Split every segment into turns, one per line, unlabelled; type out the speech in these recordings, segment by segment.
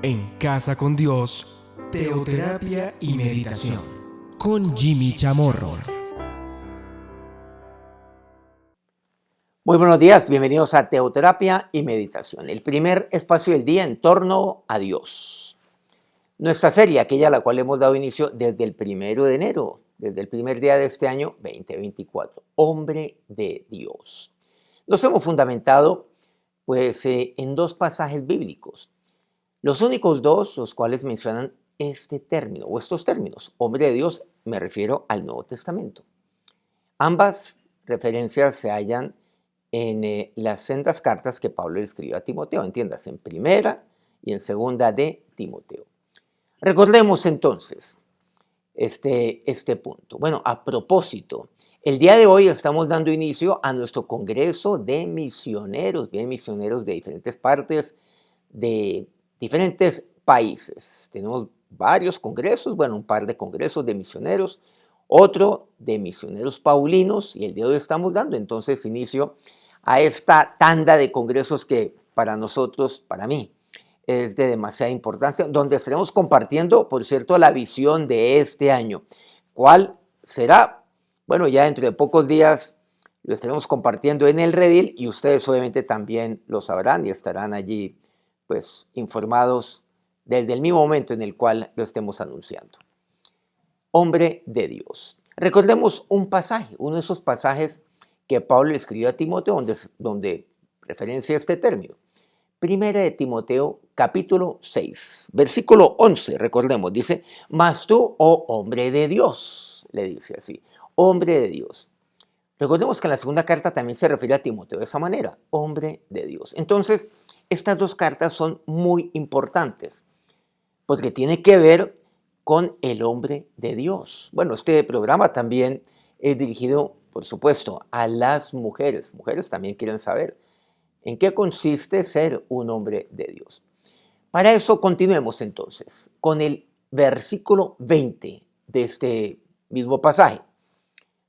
En Casa con Dios, teoterapia y meditación, con Jimmy Chamorro.
Muy buenos días, bienvenidos a Teoterapia y Meditación, el primer espacio del día en torno a Dios. Nuestra serie, aquella a la cual hemos dado inicio desde el 1 de enero, desde el primer día de este año 2024, Hombre de Dios. Nos hemos fundamentado en dos pasajes bíblicos, los únicos dos los cuales mencionan este término o estos términos, hombre de Dios, me refiero al Nuevo Testamento. Ambas referencias se hallan en las sendas cartas que Pablo le escribió a Timoteo, entiendas, en primera y en segunda de Timoteo. Recordemos entonces este punto. Bueno, a propósito, el día de hoy estamos dando inicio a nuestro congreso de misioneros, bien misioneros de diferentes partes, de diferentes países. Tenemos varios congresos, bueno, un par de congresos de misioneros, otro de misioneros paulinos, y el día de hoy estamos dando entonces inicio a esta tanda de congresos que para nosotros, para mí, es de demasiada importancia, donde estaremos compartiendo, por cierto, la visión de este año. ¿Cuál será? Bueno, ya dentro de pocos días lo estaremos compartiendo en el Redil y ustedes obviamente también lo sabrán y estarán allí informados desde el mismo momento en el cual lo estemos anunciando. Hombre de Dios. Recordemos un pasaje, uno de esos pasajes que Pablo le escribió a Timoteo, donde referencia este término. Primera de Timoteo, capítulo 6, versículo 11, recordemos, dice, mas tú, oh hombre de Dios, le dice así, hombre de Dios. Recordemos que en la segunda carta también se refiere a Timoteo de esa manera, hombre de Dios. Entonces, estas dos cartas son muy importantes, porque tiene que ver con el hombre de Dios. Bueno, este programa también es dirigido, por supuesto, a las mujeres. Mujeres también quieren saber en qué consiste ser un hombre de Dios. Para eso continuemos entonces con el versículo 20 de este mismo pasaje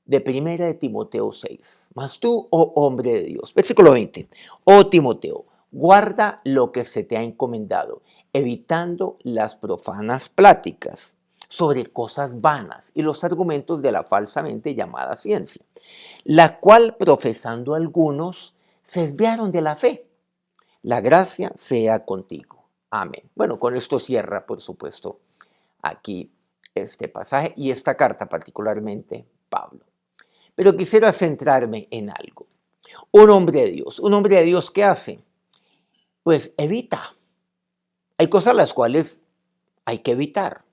de Primera de Timoteo 6. Mas tú, oh hombre de Dios, versículo 20, oh Timoteo, guarda lo que se te ha encomendado, evitando las profanas pláticas sobre cosas vanas y los argumentos de la falsamente llamada ciencia, la cual profesando algunos se desviaron de la fe. La gracia sea contigo. Amén. Bueno, con esto cierra, por supuesto, aquí este pasaje y esta carta particularmente Pablo. Pero quisiera centrarme en algo. Un hombre de Dios, ¿qué hace? Pues evita. Hay cosas las cuales hay que evitar.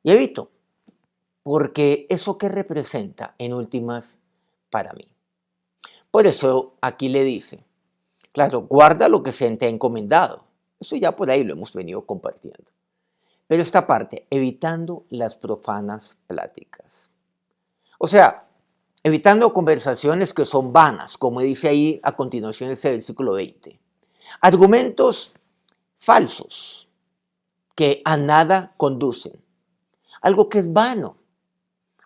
Y evito, porque eso que representa en últimas para mí. Por eso aquí le dice, claro, guarda lo que se te ha encomendado. Eso ya por ahí lo hemos venido compartiendo. Pero esta parte, evitando las profanas pláticas. O sea, evitando conversaciones que son vanas, como dice ahí a continuación ese versículo 20. Argumentos falsos que a nada conducen. Algo que es vano,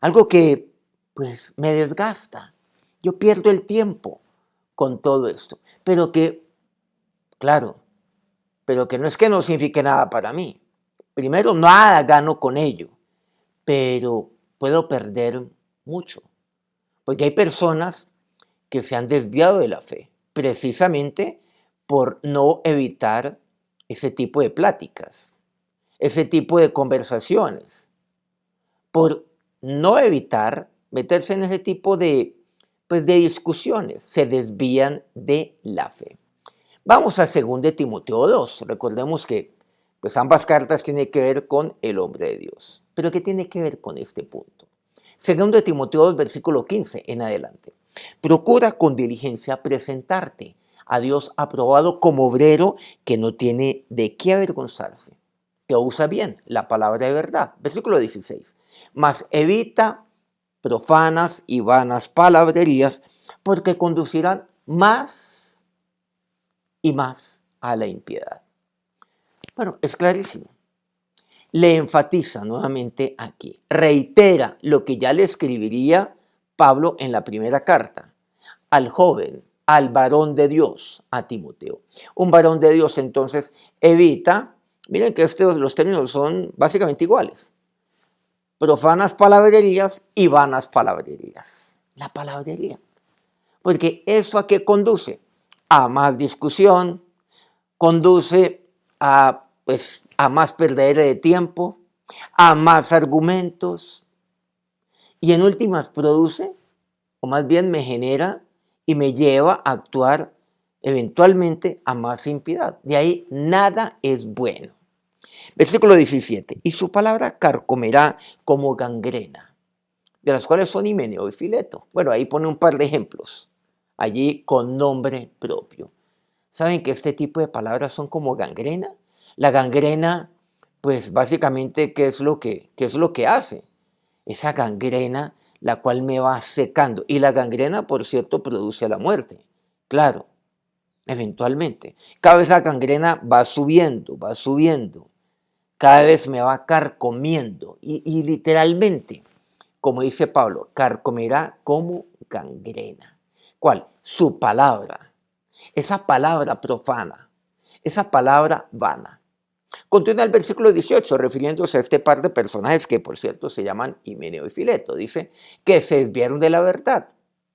algo que me desgasta. Yo pierdo el tiempo con todo esto, pero que no es que no signifique nada para mí. Primero, nada gano con ello, pero puedo perder mucho, porque hay personas que se han desviado de la fe, precisamente por no evitar ese tipo de pláticas, ese tipo de conversaciones, por no evitar meterse en ese tipo de discusiones, se desvían de la fe. Vamos a 2 de Timoteo 2. Recordemos que ambas cartas tienen que ver con el hombre de Dios. ¿Pero qué tiene que ver con este punto? 2 de Timoteo 2, versículo 15 en adelante. Procura con diligencia presentarte a Dios aprobado como obrero que no tiene de qué avergonzarse, que usa bien la palabra de verdad. Versículo 16. Mas evita profanas y vanas palabrerías, porque conducirán más y más a la impiedad. Bueno, es clarísimo. Le enfatiza nuevamente aquí, reitera lo que ya le escribiría Pablo en la primera carta al joven, al varón de Dios, a Timoteo. Un varón de Dios entonces evita, miren que los términos son básicamente iguales, profanas palabrerías y vanas palabrerías. La palabrería. Porque eso a qué conduce? A más discusión, conduce a más perder de tiempo, a más argumentos y en últimas produce, o más bien me genera y me lleva a actuar eventualmente a más impiedad. De ahí nada es bueno. Versículo 17. Y su palabra carcomerá como gangrena, de las cuales son Himeneo y Fileto. Bueno, ahí pone un par de ejemplos, allí con nombre propio. ¿Saben que este tipo de palabras son como gangrena? La gangrena, pues básicamente, qué es lo que hace? Esa gangrena, la cual me va secando. Y la gangrena, por cierto, produce la muerte. Claro, eventualmente. Cada vez la gangrena va subiendo, va subiendo. Cada vez me va carcomiendo. Y literalmente, como dice Pablo, carcomerá como gangrena. ¿Cuál? Su palabra. Esa palabra profana, esa palabra vana. Continúa el versículo 18, refiriéndose a este par de personajes que, por cierto, se llaman Himeneo y Fileto. Dice que se desviaron de la verdad.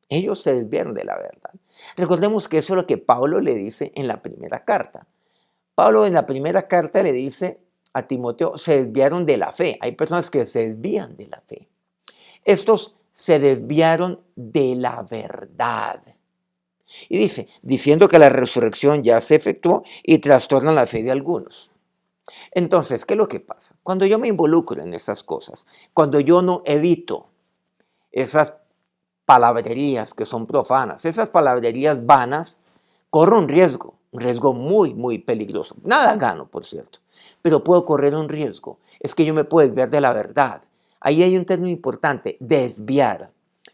Ellos se desviaron de la verdad. Recordemos que eso es lo que Pablo le dice en la primera carta. Pablo en la primera carta le dice a Timoteo, se desviaron de la fe. Hay personas que se desvían de la fe. Estos se desviaron de la verdad. Y dice, diciendo que la resurrección ya se efectuó y trastornan la fe de algunos. Entonces, ¿qué es lo que pasa? Cuando yo me involucro en esas cosas, cuando yo no evito esas palabrerías que son profanas, esas palabrerías vanas, corro un riesgo muy, muy peligroso. Nada gano, por cierto, pero puedo correr un riesgo. Es que yo me puedo desviar de la verdad. Ahí hay un término importante, desviar.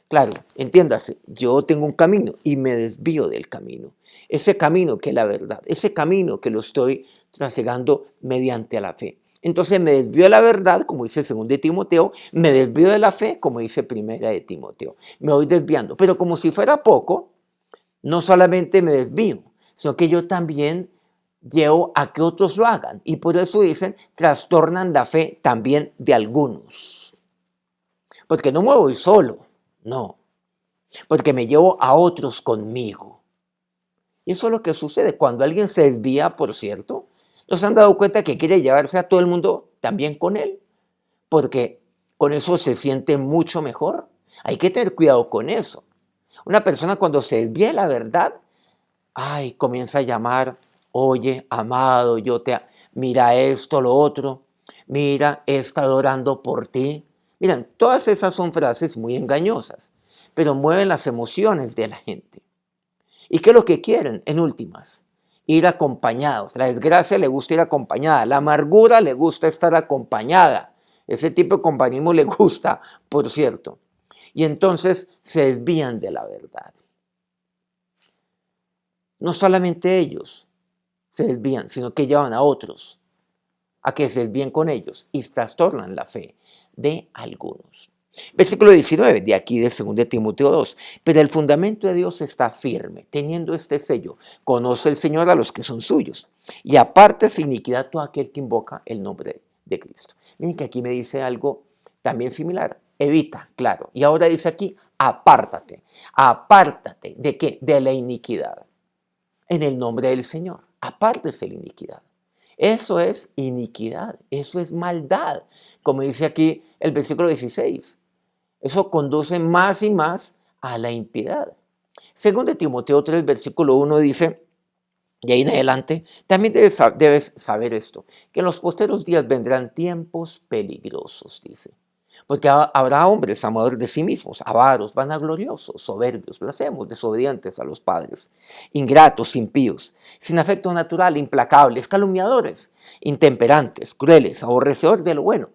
Claro, entiéndase, yo tengo un camino y me desvío del camino. Ese camino que es la verdad, ese camino que lo estoy trasegando mediante la fe. Entonces me desvío de la verdad, como dice el 2 de Timoteo, me desvío de la fe, como dice 1 de Timoteo. Me voy desviando, pero como si fuera poco, no solamente me desvío, sino que yo también llevo a que otros lo hagan. Y por eso dicen, trastornan la fe también de algunos. Porque no me voy solo. No, porque me llevo a otros conmigo. Y eso es lo que sucede cuando alguien se desvía, por cierto. ¿Nos han dado cuenta que quiere llevarse a todo el mundo también con él? Porque con eso se siente mucho mejor. Hay que tener cuidado con eso. Una persona cuando se desvía de la verdad, comienza a llamar, oye, amado, mira esto, lo otro, mira, he estado orando por ti. Miren, todas esas son frases muy engañosas, pero mueven las emociones de la gente. ¿Y qué es lo que quieren en últimas? Ir acompañados. La desgracia le gusta ir acompañada, la amargura le gusta estar acompañada. Ese tipo de compañerismo le gusta, por cierto. Y entonces se desvían de la verdad. No solamente ellos se desvían, sino que llevan a otros a que se desvíen con ellos y trastornan la fe de algunos. Versículo 19 de aquí de 2 Timoteo 2. Pero el fundamento de Dios está firme, teniendo este sello. Conoce el Señor a los que son suyos y apártese iniquidad todo aquel que invoca el nombre de Cristo. Miren que aquí me dice algo también similar. Evita, claro. Y ahora dice aquí, apártate. Apártate. ¿De qué? De la iniquidad. En el nombre del Señor. Apártese la iniquidad. Eso es iniquidad, eso es maldad, como dice aquí el versículo 16. Eso conduce más y más a la impiedad. Según de Timoteo 3, versículo 1 dice, y ahí en adelante, también debes saber esto, que en los posteros días vendrán tiempos peligrosos, dice. Porque habrá hombres amadores de sí mismos, avaros, vanagloriosos, soberbios, blasfemos, desobedientes a los padres, ingratos, impíos, sin afecto natural, implacables, calumniadores, intemperantes, crueles, aborrecedores de lo bueno,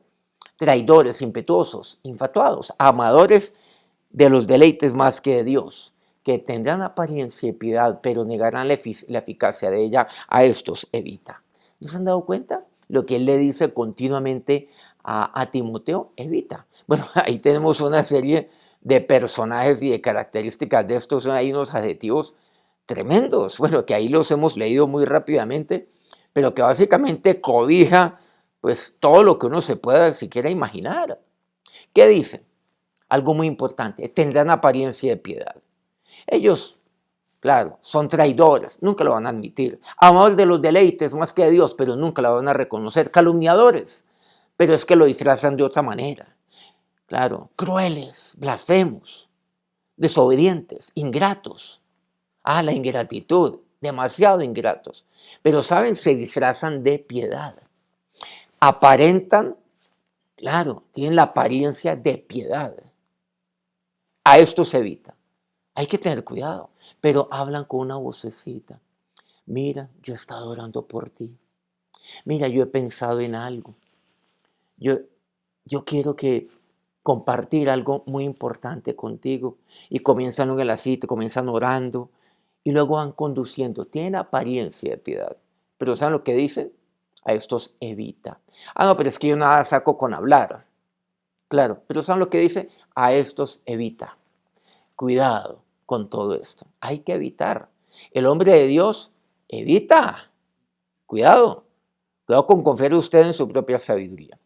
traidores, impetuosos, infatuados, amadores de los deleites más que de Dios, que tendrán apariencia de piedad, pero negarán la eficacia de ella. A estos evita. ¿No se han dado cuenta? Lo que él le dice continuamente a Timoteo, evita. Bueno, ahí tenemos una serie de personajes y de características de estos. Hay unos adjetivos tremendos, bueno, que ahí los hemos leído muy rápidamente, pero que básicamente cobija pues todo lo que uno se pueda siquiera imaginar. ¿Qué dice? Algo muy importante, tendrán apariencia de piedad. Ellos, claro, son traidores, nunca lo van a admitir. Amadores de los deleites más que de Dios, pero nunca lo van a reconocer. Calumniadores, pero es que lo disfrazan de otra manera. Claro, crueles, blasfemos, desobedientes, ingratos. Ah, la ingratitud, demasiado ingratos. Pero saben, se disfrazan de piedad. Aparentan, claro, tienen la apariencia de piedad. A esto se evita. Hay que tener cuidado, pero hablan con una vocecita. Mira, yo he estado orando por ti. Mira, yo he pensado en algo. Yo quiero compartir algo muy importante contigo. Y comienzan en la cita, comienzan orando y luego van conduciendo. Tienen apariencia de piedad, pero ¿saben lo que dicen? A estos evita. Ah, no, pero es que yo nada saco con hablar. Claro, pero ¿saben lo que dice? A estos evita. Cuidado con todo esto. Hay que evitar. El hombre de Dios evita. Cuidado. Cuidado con confiar usted en su propia sabiduría.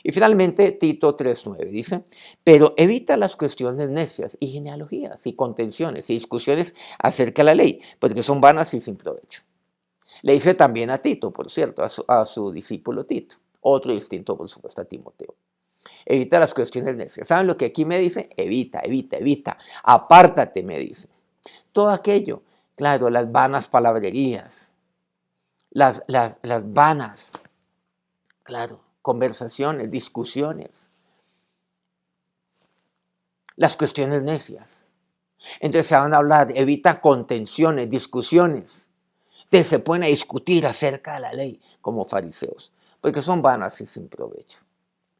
Y finalmente Tito 3:9 dice, pero evita las cuestiones necias y genealogías y contenciones y discusiones acerca de la ley, porque son vanas y sin provecho. Le dice también a Tito, por cierto, a su discípulo Tito, otro distinto por supuesto a Timoteo. Evita las cuestiones necias. ¿Saben lo que aquí me dice? Evita, evita, evita. Apártate, me dice. Todo aquello, claro, las vanas palabrerías, las vanas, claro, conversaciones, discusiones, las cuestiones necias. Entonces se van a hablar, evita contenciones, discusiones. Entonces se pueden discutir acerca de la ley como fariseos, porque son vanas y sin provecho.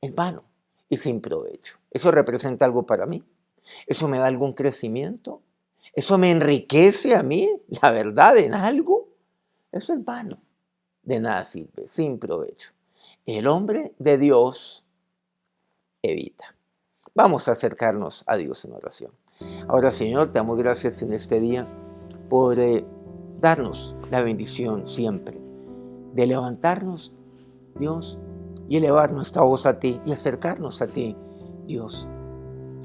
Es vano y sin provecho. ¿Eso representa algo para mí? ¿Eso me da algún crecimiento? ¿Eso me enriquece a mí, la verdad, en algo? Eso es vano. De nada sirve, sin provecho. El hombre de Dios evita. Vamos a acercarnos a Dios en oración. Ahora, Señor, te damos gracias en este día por darnos la bendición siempre de levantarnos, Dios, y elevar nuestra voz a ti y acercarnos a ti, Dios.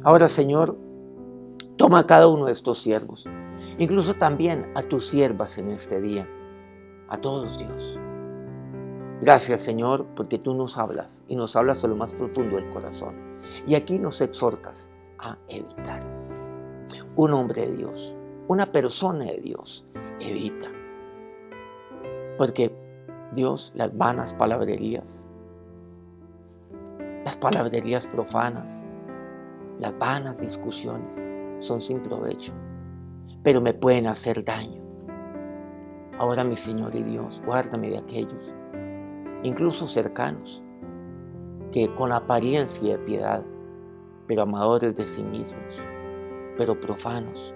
Ahora, Señor, toma a cada uno de estos siervos, incluso también a tus siervas en este día, a todos, Dios. Gracias, Señor, porque tú nos hablas y nos hablas a lo más profundo del corazón. Y aquí nos exhortas a evitar. Un hombre de Dios, una persona de Dios, evita. Porque Dios, las vanas palabrerías, las palabrerías profanas, las vanas discusiones son sin provecho, pero me pueden hacer daño. Ahora, mi Señor y Dios, guárdame de aquellos, incluso cercanos, que con apariencia de piedad, pero amadores de sí mismos, pero profanos,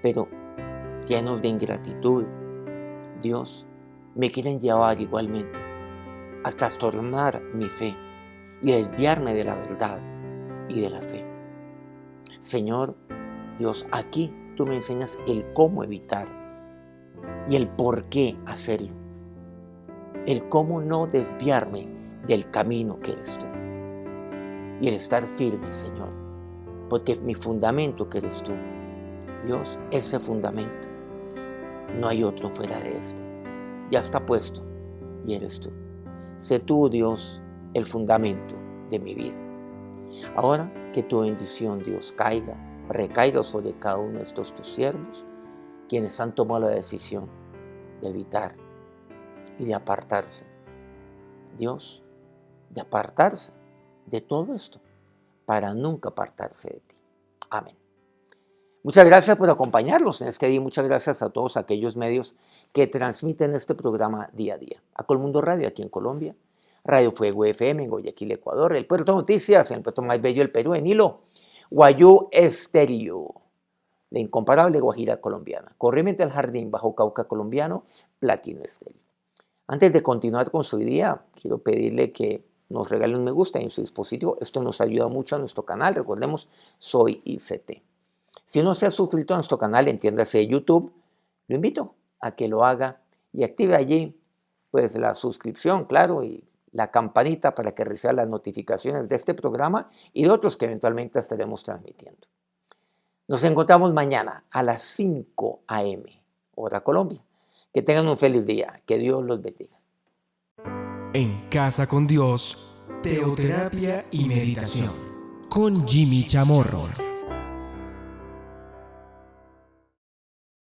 pero llenos de ingratitud, Dios, me quieren llevar igualmente a trastornar mi fe y desviarme de la verdad y de la fe. Señor, Dios, aquí tú me enseñas el cómo evitar y el por qué hacerlo. El cómo no desviarme del camino que eres tú. Y el estar firme, Señor, porque mi fundamento que eres tú. Dios, ese fundamento, no hay otro fuera de este. Ya está puesto y eres tú. Sé tú, Dios, el fundamento de mi vida. Ahora que tu bendición, Dios, recaiga sobre cada uno de estos tus siervos, quienes han tomado la decisión de evitar y de apartarse. Dios, de apartarse de todo esto para nunca apartarse de ti. Amén. Muchas gracias por acompañarnos en este día. Muchas gracias a todos aquellos medios que transmiten este programa día a día. A Colmundo Radio aquí en Colombia, Radio Fuego FM en Guayaquil, Ecuador, El Puerto Noticias en el puerto más bello del Perú, en Hilo, Guayú Estéreo, la incomparable Guajira colombiana, Corriente al Jardín, Bajo Cauca colombiano, Platino Estéreo. Antes de continuar con su día, quiero pedirle que nos regale un me gusta en su dispositivo. Esto nos ayuda mucho a nuestro canal. Recordemos, soy ICT. Si no se ha suscrito a nuestro canal, entiéndase de YouTube, Lo invito a que lo haga y active allí pues la suscripción, claro, y la campanita para que reciba las notificaciones de este programa y de otros que eventualmente estaremos transmitiendo. Nos encontramos mañana a las 5 a.m., hora Colombia. Que tengan un feliz día. Que Dios los bendiga.
En Casa con Dios, teoterapia y meditación con Jimmy Chamorro.